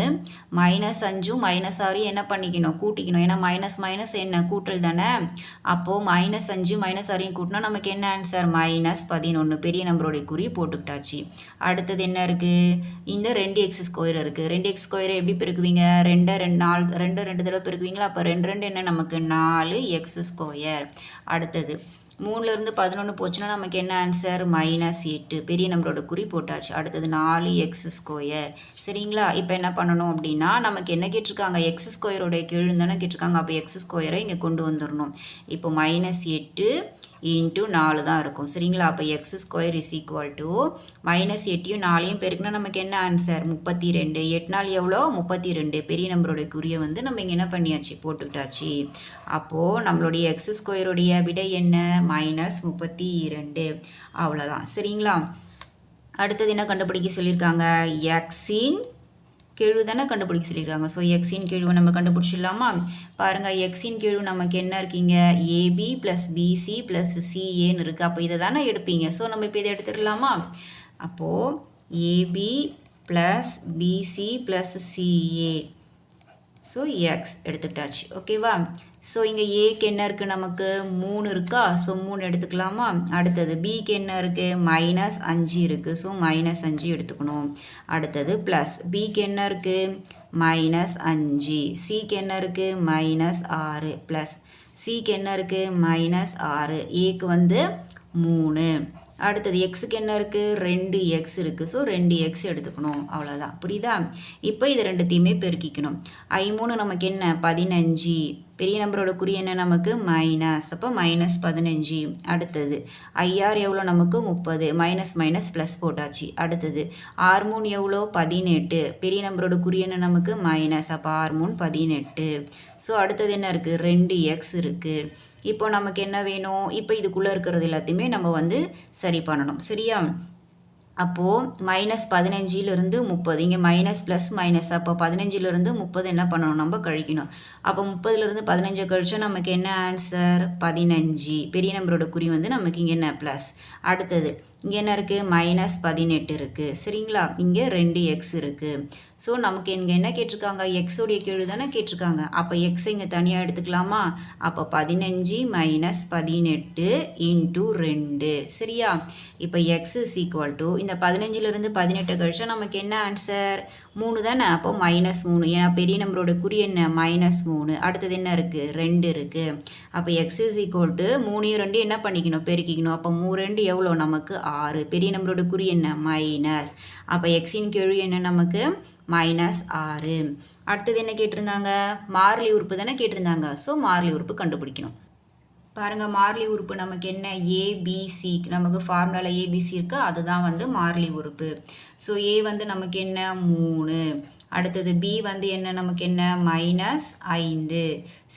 -5ம் -6 என்ன பண்ணிக்கணும், கூட்டிக்கணும். ஏன்னா மைனஸ் மைனஸ் என்ன கூட்டல் தானே. அப்போது -5 -6 கூட்டினா நமக்கு என்ன ஆன்சர், -11. பெரிய நம்பருடைய குறி போட்டுக்கிட்டாச்சு. அடுத்தது என்ன இருக்குது, இந்த 2x ஸ்கொயர் இருக்குது. 2x ஸ்கொயரை எப்படி பெருக்குவீங்க, 2 தடவை பெருக்குவீங்களா. அப்போ 2 என்ன நமக்கு 4x ஸ்கொயர். அடுத்தது 3லேருந்து 11 போச்சுன்னா நமக்கு என்ன ஆன்சர், -8. பெரிய நம்பரோட குறி போட்டாச்சு. அடுத்தது 4x ஸ்கொயர். சரிங்களா? இப்போ என்ன பண்ணணும் அப்படின்னா, நமக்கு என்ன கேட்டிருக்காங்க, எக்ஸ் ஸ்கொயரோடைய கீழ் தானே கேட்டிருக்காங்க. அப்போ எக்ஸ் ஸ்கொயரை இங்கே கொண்டு வந்துடணும். இப்போ -8 × 4 தான் இருக்கும். சரிங்களா? அப்போ எக்ஸ் ஸ்கொயர் = -8யும் 4யும் பெருக்குனா நமக்கு என்ன ஆன்சர், 32. 8 நாள் எவ்வளோ, 32. பெரிய நம்பருடைய குறியை வந்து நம்ம இங்கே என்ன பண்ணியாச்சு, போட்டுக்கிட்டாச்சு. அப்போது நம்மளுடைய எக்ஸ் ஸ்கொயருடைய விடை என்ன, -32. அவ்வளோதான். சரிங்களா? அடுத்தது என்ன கண்டுபிடிக்க சொல்லியிருக்காங்க, எக்ஸின் கெழு தானே கண்டுபிடிக்க சொல்லியிருக்காங்க. ஸோ எக்ஸின் கெழுவை நம்ம கண்டுபிடிச்சிடலாமா. பாருங்கள், எக்ஸின் கெழு நமக்கு என்ன இருக்கீங்க, AB + BC + CAன்னு இருக்குது. அப்போ இதை தானே எடுப்பீங்க. ஸோ நம்ம இப்போ இதை எடுத்துடலாமா. அப்போது AB + BC + CA. So x எடுத்துக்கிட்டாச்சு. ஓகேவா. ஸோ இங்கே ஏக்கு என்ன இருக்குது, நமக்கு 3 இருக்கா. ஸோ 3 எடுத்துக்கலாமா. அடுத்தது பிக்கு என்ன இருக்குது, -5 இருக்குது. ஸோ -5 எடுத்துக்கணும். அடுத்தது ப்ளஸ் பிக்கு என்ன இருக்குது, -5. சிக்கு என்ன இருக்குது, -6 ப்ளஸ் சிக்கு என்ன இருக்குது, -6. ஏக்கு வந்து 3. அடுத்தது எக்ஸுக்கு என்ன இருக்குது, 2x இருக்குது. ஸோ 2x எடுத்துக்கணும். அவ்வளோதான். புரியுதா. இப்போ இது ரெண்டுத்தையுமே பெருக்கிக்கணும். I3 நமக்கு என்ன, 15. பெரிய நம்பரோட குறி என்ன நமக்கு, மைனஸ். அப்போ -15. அடுத்தது IR எவ்வளோ நமக்கு, 30. மைனஸ் மைனஸ் ப்ளஸ் போட்டாச்சு. அடுத்தது R3 எவ்வளோ, 18. பெரிய நம்பரோட குறி என்ன நமக்கு, மைனஸ். அப்போ R3 18. ஸோ அடுத்தது என்ன இருக்குது, 2x இருக்குது. இப்போ நமக்கு என்ன வேணும், இப்போ இதுக்குள்ளே இருக்கிறது எல்லாத்தையுமே நம்ம வந்து சரி பண்ணணும். சரியா. அப்போது -15லிருந்து 30, இங்கே மைனஸ் ப்ளஸ் மைனஸ். அப்போ 15லிருந்து 30 என்ன பண்ணணும், நம்ம கழிக்கணும். அப்போ 30லிருந்து 15 கழிச்சா நமக்கு என்ன ஆன்சர், 15. பெரிய நம்பரோட குறி வந்து நமக்கு இங்கே என்ன, ப்ளஸ். அடுத்தது இங்கே என்ன இருக்குது, -18 இருக்குது. சரிங்களா. இங்கே 2x இருக்குது. ஸோ நமக்கு இங்கே என்ன கேட்டிருக்காங்க, எக்ஸோடைய கீழ் தானே கேட்டிருக்காங்க. அப்போ எக்ஸை இங்கே தனியாக எடுத்துக்கலாமா. அப்போ 15 - 18 × 2. சரியா. இப்போ x = இந்த 15லிருந்து 18 கழிச்சா நமக்கு என்ன ஆன்சர், 3 தானே. அப்போ -3. ஏன்னா பெரிய நம்பரோட குறி என்ன, -3. அடுத்தது என்ன இருக்குது, 2 இருக்குது. அப்போ x = 3யும் 2 என்ன பண்ணிக்கணும், பெருக்கிக்கணும். அப்போ 3 2 எவ்வளோ நமக்கு, 6. பெரிய நம்பரோட குறி என்ன, மைனஸ். அப்போ எக்ஸின் கெழு என்ன நமக்கு, -6. அடுத்தது என்ன கேட்டிருந்தாங்க, மாறிலி உறுப்பு தானே கேட்டிருந்தாங்க. ஸோ மாறிலி உறுப்பு கண்டுபிடிக்கணும். பாருங்கள், மாறிலி உறுப்பு நமக்கு என்ன, ABC. நமக்கு ஃபார்முலாவில் ABC இருக்குது, அதுதான் வந்து மாறிலி உறுப்பு. ஸோ A வந்து நமக்கு என்ன, 3. அடுத்தது B வந்து என்ன நமக்கு என்ன, -5.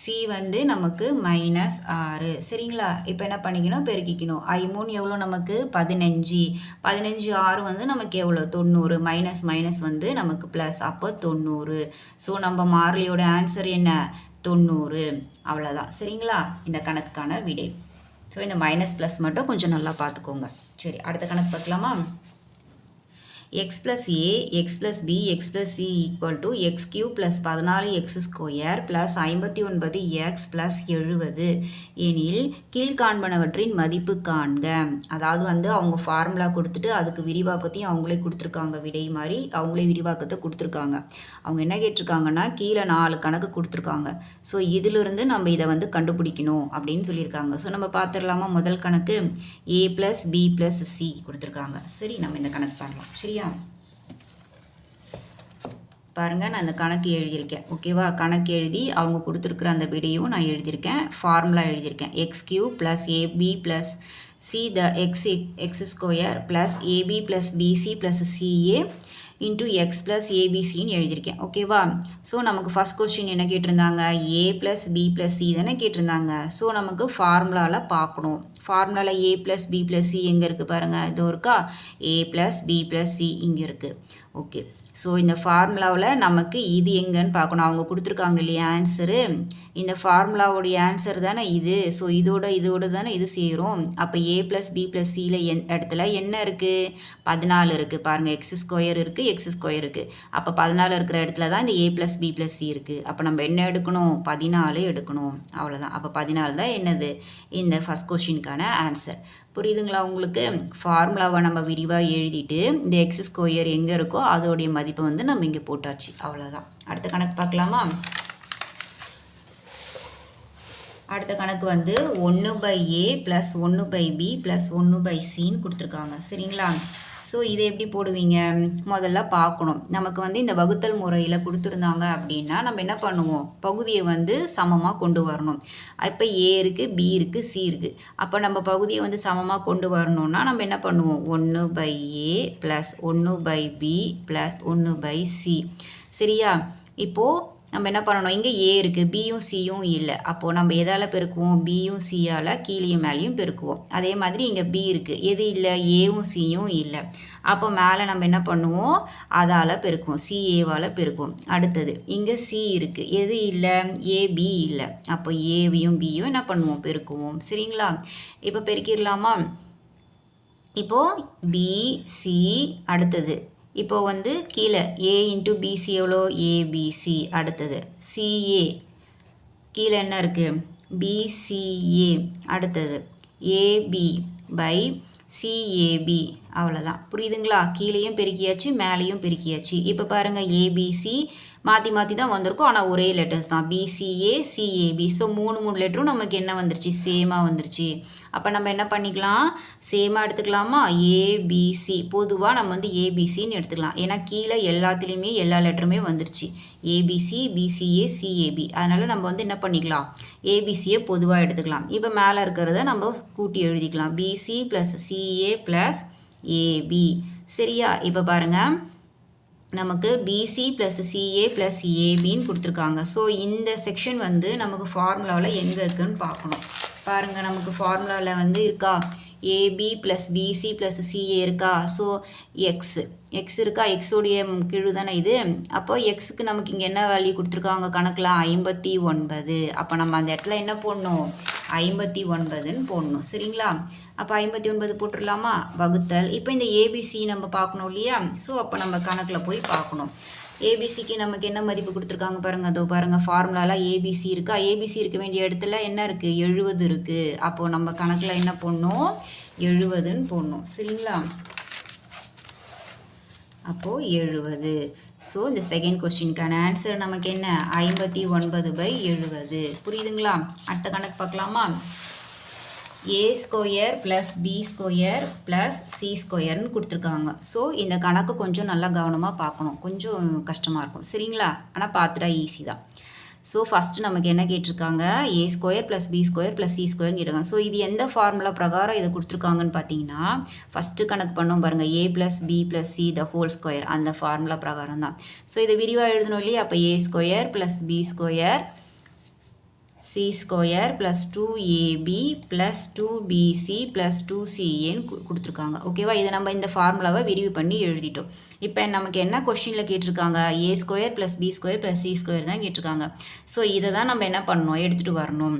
C வந்து நமக்கு -6. சரிங்களா. இப்போ என்ன பண்ணிக்கணும், பெருக்கிக்கணும். I3 எவ்வளோ நமக்கு, 15. 15 6 வந்து நமக்கு எவ்வளோ, 90. மைனஸ் மைனஸ் வந்து நமக்கு ப்ளஸ். அப்போ 90. ஸோ நம்ம மாறிலியோட ஆன்சர் என்ன, 90. அவ்வளோதான். சரிங்களா. இந்த கணக்குக்கான விடை. ஸோ இந்த மைனஸ் ப்ளஸ் மட்டும் கொஞ்சம் நல்லா பார்த்துக்கோங்க. சரி, அடுத்த கணக்கு பார்க்கலாமா. x plus a, x plus b, x plus c equal to x cube plus 14x square plus 59x plus 70 எனில் கீழ்காண்பனவற்றின் மதிப்பு காண்க. அதாவது வந்து அவங்க ஃபார்முலா கொடுத்துட்டு அதுக்கு விரிவாக்கத்தையும் அவங்களே கொடுத்துருக்காங்க, விடை மாதிரி அவங்களே விரிவாக்கத்தை கொடுத்துருக்காங்க. அவங்க என்ன கேட்டிருக்காங்கன்னா கீழே 4 கணக்கு கொடுத்துருக்காங்க. ஸோ இதிலிருந்து நம்ம இதை வந்து கண்டுபிடிக்கணும் அப்படின்னு சொல்லியிருக்காங்க. ஸோ நம்ம பார்த்துடலாமா? முதல் கணக்கு a + b + c கொடுத்துருக்காங்க. சரி, நம்ம இந்த கணக்கு பண்ணலாம். சரியா, பாருங்கள், நான் இந்த கணக்கு எழுதியிருக்கேன். ஓகேவா, கணக்கு எழுதி அவங்க கொடுத்துருக்குற அந்த விடையும் நான் எழுதியிருக்கேன், ஃபார்முலா எழுதியிருக்கேன். x³ + ab + c the x square plus ab plus bc plus ca into x plus abcன்னு எழுதியிருக்கேன். ஓகேவா, ஸோ நமக்கு ஃபஸ்ட் கொஸ்டின் என்ன கேட்டிருந்தாங்க? a plus b plus c தானே கேட்டிருந்தாங்க. ஸோ நமக்கு ஃபார்முலாவில் பார்க்கணும். ஃபார்முலாவில் a plus b plus c எங்கே இருக்குது பாருங்கள், இதோ இருக்கா, a plus b plus c இங்கே இருக்குது. ஓகே, ஸோ இந்த ஃபார்முலாவில் நமக்கு இது எங்கன்னு பார்க்கணும். அவங்க கொடுத்துருக்காங்க இல்லையா ஆன்சரு, இந்த ஃபார்முலாவுடைய ஆன்சர் தானே இது. ஸோ இதோட தானே இது சேரும். அப்போ a + b + c இடத்துல என்ன இருக்குது? 14 இருக்குது. பாருங்கள், x² இருக்குது, x² இருக்குது. அப்போ 14 இருக்கிற இடத்துல தான் இந்த a + b + c இருக்குது. அப்போ நம்ம என்ன எடுக்கணும்? 14 எடுக்கணும். அவ்வளோதான். அப்போ 14 தான் என்னது இந்த ஃபஸ்ட் கொஷினுக்கான ஆன்சர். புரியுதுங்களா உங்களுக்கு? ஃபார்முலாவை நம்ம விரிவாக எழுதிட்டு இந்த x² எங்கே இருக்கோ அதோடைய மதிப்பை வந்து நம்ம இங்கே போட்டாச்சு. அவ்வளோதான். அடுத்த கணக்கு பார்க்கலாமா? அடுத்த கணக்கு வந்து 1/a + 1/b + 1/cன்னு கொடுத்துருக்காங்க. சரிங்களா, ஸோ இதை எப்படி போடுவீங்க? முதல்ல பார்க்கணும். நமக்கு வந்து இந்த வகுத்தல் முறையில் கொடுத்துருந்தாங்க அப்படின்னா நம்ம என்ன பண்ணுவோம்? பகுதியை வந்து சமமாக கொண்டு வரணும். இப்போ a இருக்குது, b இருக்குது, c இருக்குது. அப்போ நம்ம பகுதியை வந்து சமமாக கொண்டு வரணும்னா நம்ம என்ன பண்ணுவோம்? 1/a + 1/b + 1/c. சரியா, இப்போது நம்ம என்ன பண்ணணும்? இங்கே a இருக்குது, பியும் சியும் இல்லை. அப்போது நம்ம எதால் பெருக்குவோம்? பியும் சியால் கீழேயும் மேலேயும் பெருக்குவோம். அதே மாதிரி இங்கே b இருக்குது, எது இல்லை? ஏவும் சியும் இல்லை. அப்போ மேலே நம்ம என்ன பண்ணுவோம்? அதால் பெருக்குவோம், CAவால் பெருக்குவோம். அடுத்தது இங்கே c இருக்குது, எது இல்லை? AB இல்லை. அப்போ ஏவையும் பியும் என்ன பண்ணுவோம்? பெருக்குவோம். சரிங்களா, இப்போ பெருக்கிடலாமா? இப்போது BC அடுத்தது இப்போ வந்து கீழே a × BC எவ்வளோ? ABC. அடுத்தது CA கீழே என்ன இருக்குது? BCA. அடுத்தது AB/CAB. அவ்வளோதான். புரியுதுங்களா? கீழேயும் பெருக்கியாச்சு, மேலேயும் பெருக்கியாச்சு. இப்போ பாருங்கள், ABC மாற்றி தான் வந்திருக்கும், ஆனால் ஒரே லெட்டர்ஸ் தான், BCA CAB. ஸோ 3 லெட்டரும் நமக்கு என்ன வந்துருச்சு? சேமாக வந்துருச்சு. அப்போ நம்ம என்ன பண்ணிக்கலாம்? சேமாக எடுத்துக்கலாமா? ABC. பொதுவாக நம்ம வந்து ABCன்னு எடுத்துக்கலாம். ஏன்னா கீழே எல்லாத்துலேயுமே எல்லா லெட்டருமே வந்துருச்சு, ABC BCA CAB. அதனால் நம்ம வந்து என்ன பண்ணிக்கலாம்? ABCயை பொதுவாக எடுத்துக்கலாம். இப்போ மேலே இருக்கிறத நம்ம கூட்டி எழுதிக்கலாம், BC + CA + AB. சரியா, இப்போ பாருங்கள், நமக்கு BC + CA + ABன்னு கொடுத்துருக்காங்க. ஸோ இந்த செக்ஷன் வந்து நமக்கு ஃபார்முலாவில் எங்கே இருக்குதுன்னு பார்க்கணும். பாருங்கள், நமக்கு ஃபார்முலாவில் வந்து இருக்கா? AB + BC + CA இருக்கா? ஸோ எக்ஸ் இருக்கா? எக்ஸோடைய கீழ் தானே இது. அப்போ எக்ஸுக்கு நமக்கு இங்கே என்ன வேல்யூ கொடுத்துருக்காங்க கணக்கில்? 59. அப்போ நம்ம அந்த இடத்துல என்ன போடணும்? 59ன்னு போடணும். சரிங்களா, அப்போ 59 போட்டுடலாமா? வகுத்தல். இப்போ இந்த ABC நம்ம பார்க்கணும் இல்லையா? ஸோ அப்போ நம்ம கணக்கில் போய் பார்க்கணும். ஏபிசிக்கு நமக்கு என்ன மதிப்பு கொடுத்துருக்காங்க பாருங்கள், அதோ பாருங்கள், ஃபார்முலாவில் ஏபிசி இருக்கா? ஏபிசி இருக்க வேண்டிய இடத்துல என்ன இருக்குது? 70 இருக்குது. அப்போது நம்ம கணக்கில் என்ன போடணும்? 70ன்னு போடணும். சரிங்களா, அப்போது 70. ஸோ இந்த செகண்ட் கொஸ்டினுக்கான ஆன்சர் நமக்கு என்ன? 59/70. புரியுதுங்களா? அடுத்த கணக்கு பார்க்கலாமா? a² + b² + c² கொடுத்துருக்காங்க. ஸோ இந்த கணக்கு கொஞ்சம் நல்லா கவனமாக பார்க்கணும், கொஞ்சம் கஷ்டமாக இருக்கும். சரிங்களா, ஆனால் பார்த்துட்டா ஈஸி தான். ஸோ ஃபஸ்ட்டு நமக்கு என்ன கேட்டிருக்காங்க? a² + b² + c² கேட்டிருக்காங்க. ஸோ இது எந்த ஃபார்முலா பிரகாரம் இதை கொடுத்துருக்காங்கன்னு பார்த்தீங்கன்னா, ஃபஸ்ட்டு கணக்கு பண்ணோம் பாருங்கள், a + b + c ² அந்த ஃபார்முலா பிரகாரம் தான். ஸோ இதை விரிவாக எழுதணும் இல்லையா? அப்போ a² + b² c² + 2ab + 2bc + 2caன்னு கொடுத்துருக்காங்க. ஓகேவா, இதை நம்ம இந்த ஃபார்முலாவை விரிவு பண்ணி எழுதிட்டோம். இப்போ நமக்கு என்ன கொஸ்டினில் கேட்டிருக்காங்க? a² + b² + c² தான் கேட்டிருக்காங்க. ஸோ இதை தான் நம்ம என்ன பண்ணணும்? எடுத்துகிட்டு வரணும்.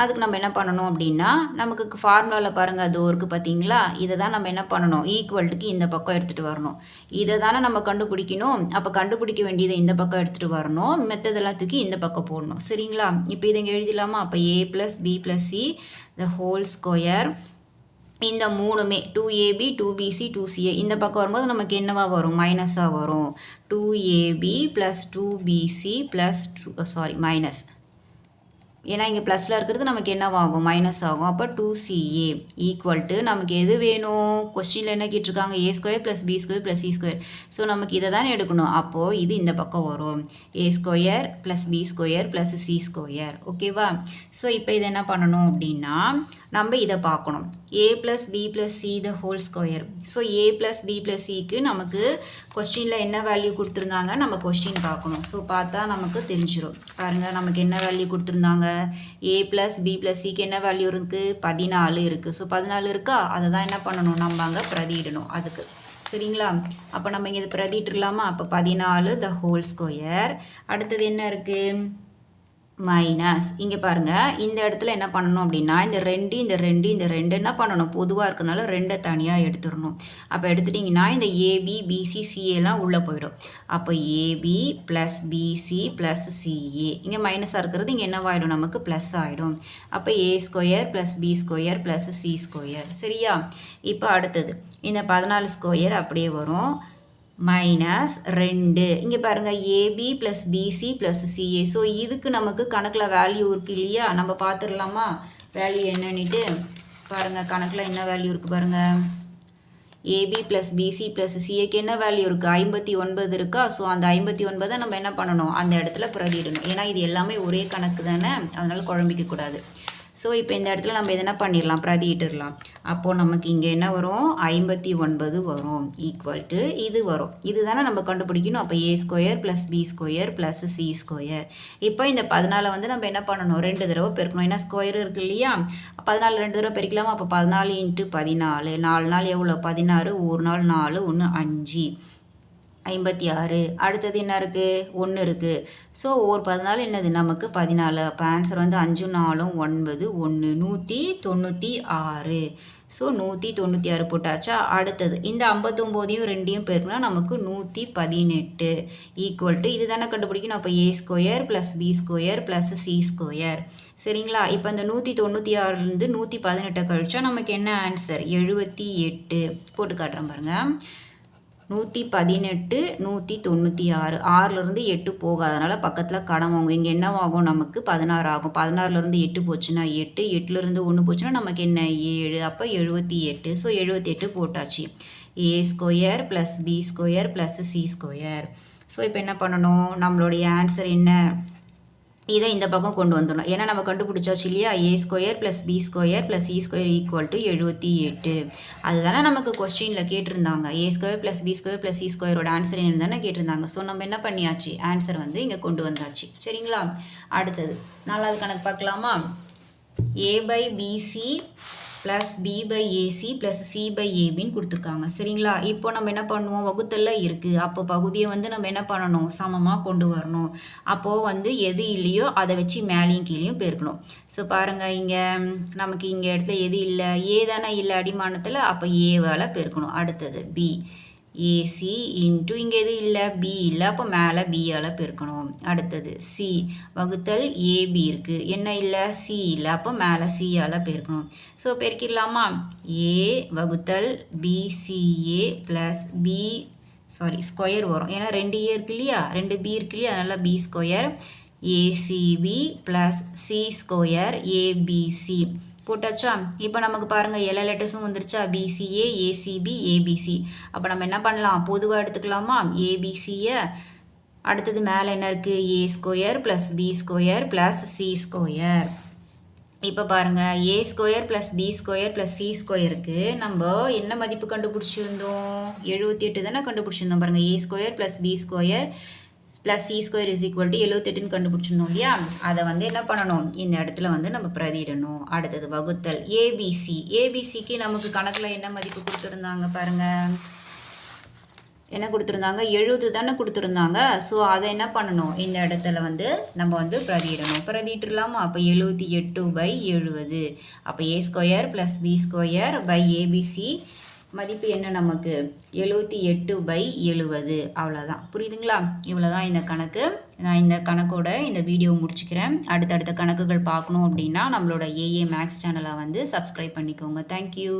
அதுக்கு நம்ம என்ன பண்ணணும் அப்படின்னா நமக்கு ஃபார்முலாவில் பாருங்கள் அது இருக்குது பார்த்தீங்களா, இதை தான் நம்ம என்ன பண்ணணும் ஈக்குவல்ட்டுக்கு இந்த பக்கம் எடுத்துகிட்டு வரணும். இதை தானே நம்ம கண்டுபிடிக்கணும். அப்போ கண்டுபிடிக்க வேண்டியதை இந்த பக்கம் எடுத்துகிட்டு வரணும், மெத்ததெல்லாம் தூக்கி இந்த பக்கம் போடணும். சரிங்களா? இப்போ இதை இங்கே எழுதிடலாமா? அப்போ a + b + c the whole square. இந்த மூணுமே 2ab 2bc 2ca இந்த பக்கம் வரும்போது நமக்கு என்னவா வரும்? மைனஸாக வரும். 2ab + 2bc + மைனஸ், ஏன்னா இங்கே ப்ளஸில் இருக்கிறது நமக்கு என்னவாகும்? மைனஸ் ஆகும். அப்போ 2ca ஈக்குவல் நமக்கு எது வேணும்? கொஸ்டினில் என்ன கேட்டிருக்காங்க? a² + b² + c². ஸோ நமக்கு இதை தானே எடுக்கணும். அப்போது இது இந்த பக்கம் வரும். a² + b² + c². ஓகேவா? ஸோ இப்போ இதை என்ன பண்ணணும் அப்படின்னா நம்ம இதை பார்க்கணும். a + b + c the whole square. So a + b + cக்கு நமக்கு கொஸ்டினில் என்ன வேல்யூ கொடுத்துருந்தாங்க நம்ம கொஸ்டின் பார்க்கணும். ஸோ பார்த்தா நமக்கு தெரிஞ்சிடும். பாருங்கள் நமக்கு என்ன வேல்யூ கொடுத்துருந்தாங்க? a + b + cக்கு என்ன வேல்யூ இருக்குது? 14 இருக்குது. ஸோ 14 இருக்கா? அதை தான் என்ன பண்ணணும்? நம்ம அங்கே பிரதியிடணும் அதுக்கு. சரிங்களா? அப்போ நம்ம இங்கே இது பிரதியிட்டுலாமா? அப்போ 14 the whole square. அடுத்தது என்ன இருக்குது? மைனஸ். இங்கே பாருங்கள் இந்த இடத்துல என்ன பண்ணணும் அப்படின்னா இந்த ரெண்டு என்ன பண்ணணும்? பொதுவாக இருக்கிறதுனால 2 தனியாக எடுத்துடணும். அப்போ எடுத்துட்டிங்கன்னா இந்த ஏபி பிசி சிஏலாம் உள்ளே போயிடும். அப்போ ஏபி + பிசி + சிஏ இங்கே மைனஸாக இருக்கிறது இங்கே என்னவாயிடும்? நமக்கு ப்ளஸ் ஆகிடும். அப்போ a² + b² + c². சரியா? இப்போ அடுத்தது இந்த 14² அப்படியே வரும். -2 இங்கே பாருங்கள் ஏபி + பிசி + சிஏ. ஸோ இதுக்கு நமக்கு கணக்கில் வேல்யூ இருக்குது இல்லையா? நம்ம பார்த்துடலாமா வேல்யூ என்னன்னுட்டு? பாருங்கள் கணக்கில் என்ன வேல்யூ இருக்குது பாருங்கள். ஏபி + பிசி + சிஏக்கு என்ன வேல்யூ இருக்குது? 59 இருக்கா? ஸோ அந்த 59 நம்ம என்ன பண்ணணும்? அந்த இடத்துல பிரதியிடணும். ஏன்னா இது எல்லாமே ஒரே கணக்கு தானே, அதனால் குழம்பிக்கக்கூடாது. ஸோ இப்போ இந்த இடத்துல நம்ம என்ன பண்ணிடலாம்? பிரதியிட்டுடலாம். அப்போது நமக்கு இங்கே என்ன வரும்? 59 வரும். ஈக்குவல் இது வரும். இது தானே நம்ம கண்டுபிடிக்கணும். அப்போ a² + b² + c². இப்போ இந்த 14 வந்து நம்ம என்ன பண்ணணும்? 2 தடவை பெருக்கணும். ஏன்னா ஸ்கொயர் இருக்குது இல்லையா? 14 2 தடவை பெருக்கலாமா? அப்போ 14 × 14 4 நாள் எவ்வளோ? 16 1 நாள் 4 1 5 56. அடுத்தது என்ன இருக்குது? 1 இருக்குது. ஸோ ஒரு 14 என்னது? நமக்கு 14. அப்போ ஆன்சர் வந்து 5 4 9 1 196. ஸோ 196 போட்டாச்சா? அடுத்தது இந்த 59ஐயும் 2ஐயும் பெருக்கினா நமக்கு 118 ஈக்குவல் இது தானே கண்டுபிடிக்கணும். அப்போ a² + b² + c². சரிங்களா? இப்போ இந்த 196லேருந்து 118 கழிச்சா நமக்கு என்ன ஆன்சர்? 78. போட்டு காட்டுறேன் பாருங்கள். 118 196 6லேருந்து 8 போகாதனால பக்கத்தில் கடன் வாங்கும். இங்கே என்னவாகும்? நமக்கு 16 ஆகும். 16லேருந்து 8 போச்சுன்னா 8 8லேருந்து 1 போச்சுன்னா நமக்கு என்ன? 7. அப்போ 78. ஸோ 78 போட்டாச்சு. a² + b² + c². ஸோ இப்போ என்ன பண்ணணும்? நம்மளுடைய ஆன்சர் என்ன? இதை இந்த பக்கம் கொண்டு வந்துடணும். ஏன்னா நம்ம கண்டுபிடிச்சாச்சு இல்லையா? a² + b² + c² = 78. அதுதானே நமக்கு கொஸ்டினில் கேட்டிருந்தாங்க. a² + b² + c² ஆன்சர் என்னன்னு தானே கேட்டிருந்தாங்க. ஸோ நம்ம என்ன பண்ணியாச்சு? ஆன்சர் வந்து இங்கே கொண்டு வந்தாச்சு. சரிங்களா? அடுத்தது 4வது கணக்கு பார்க்கலாமா? a/bc + b/ac + c/abன்னு கொடுத்துருக்காங்க. சரிங்களா? இப்போ நம்ம என்ன பண்ணுவோம்? வகுத்தலில் இருக்குது. அப்போ பகுதியை வந்து நம்ம என்ன பண்ணணும்? சமமாக கொண்டு வரணும். அப்போது வந்து எது இல்லையோ அதை வச்சு மேலேயும் கீழேயும் பெருக்கணும். ஸோ பாருங்கள் இங்கே நமக்கு இங்கே இடத்துல எது இல்லை? ஏ தானே இல்லை அடிமானத்தில். அப்போ ஏவால் பெருக்கணும். அடுத்தது b AC இன்ட்டு இங்கே எதுவும் இல்லை? b இல்லை. அப்போ மேலே பியால் பெருக்கணும். அடுத்தது c வகுத்தல் AB இருக்குது. என்ன இல்லை? c இல்லை. அப்போ மேலே சியால் பெருக்கணும். ஸோ பெருக்கிடலாமா? a வகுத்தல் BCA + b ஸ்கொயர் வரும். ஏன்னா 2a இருக்கு இல்லையா? 2b இருக்கு இல்லையா? அதனால் b² ACB + c² ABC போட்டாச்சா? இப்போ நமக்கு பாருங்கள் எல்லா லெட்டர்ஸும் வந்துருச்சா? BCA ACB ABC. அப்போ நம்ம என்ன பண்ணலாம்? பொதுவாக எடுத்துக்கலாமா? ABCயை. அடுத்தது மேலே என்ன இருக்குது? a² + b² + c². இப்போ பாருங்கள் a² + b² + c²க்கு நம்ம என்ன மதிப்பு கண்டுபிடிச்சிருந்தோம்? 78 தானே கண்டுபிடிச்சிருந்தோம். பாருங்கள் a² + b² + c² = 78ன்னு கண்டுபிடிச்சிருந்தோம் இல்லையா? அதை வந்து என்ன பண்ணணும்? இந்த இடத்துல வந்து நம்ம பிரதியிடணும். அடுத்தது வகுத்தல் ABC. ABCக்கு நமக்கு கணக்கில் என்ன மதிப்பு கொடுத்துருந்தாங்க பாருங்கள். என்ன கொடுத்துருந்தாங்க 70 தானே கொடுத்துருந்தாங்க. ஸோ அதை என்ன பண்ணணும், இந்த இடத்துல வந்து நம்ம வந்து பிரதியிடணும். பிரதியிட்டுலாமா? அப்போ 78/70. அப்போ a² + b² ABC மதிப்பு என்ன நமக்கு 78/70. அவ்வளோதான். புரியுதுங்களா? இவ்வளோ தான் இந்த கணக்கு. நான் இந்த கணக்கோட இந்த வீடியோ முடிச்சுக்கிறேன். அடுத்தடுத்த கணக்குகள் பார்க்கணும் அப்படின்னா நம்மளோட ஏஏ மேக்ஸ் சேனலை வந்து சப்ஸ்கிரைப் பண்ணிக்கோங்க. தேங்க்யூ.